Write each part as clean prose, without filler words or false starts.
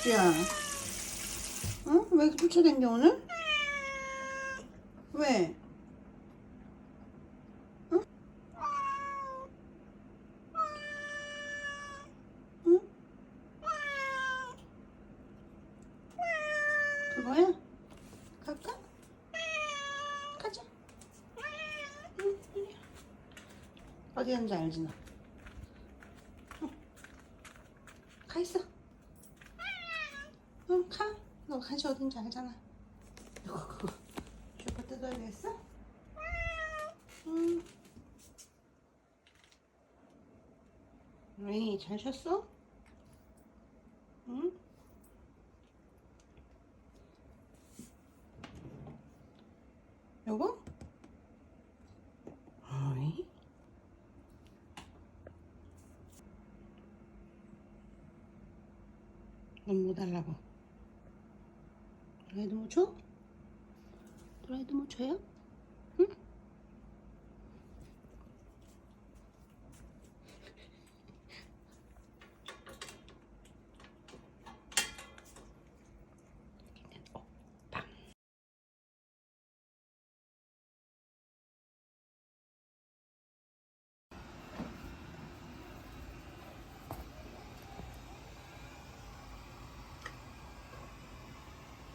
야, 응? 왜 이렇게 쫓아다녀 오늘? 왜? 응? 응? 그거야? 갈까? 가자. 응, 이리. 어디 갔는지 알지 너? 응. 가 있어. 응, 가. 너 간식 어딘지 알잖아. 그거 슈퍼 뜯어야 되겠어? 응. 왜? 잘 쉬었어? 응? 여보? 어이? 넌 뭐 달라고? 드라이드 뭐 줘? 드라이드 뭐 줘요? 응? 빵.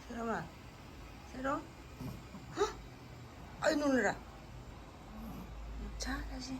세롬아, 세롬? 헉! 아이 놀래라. 자, 다시.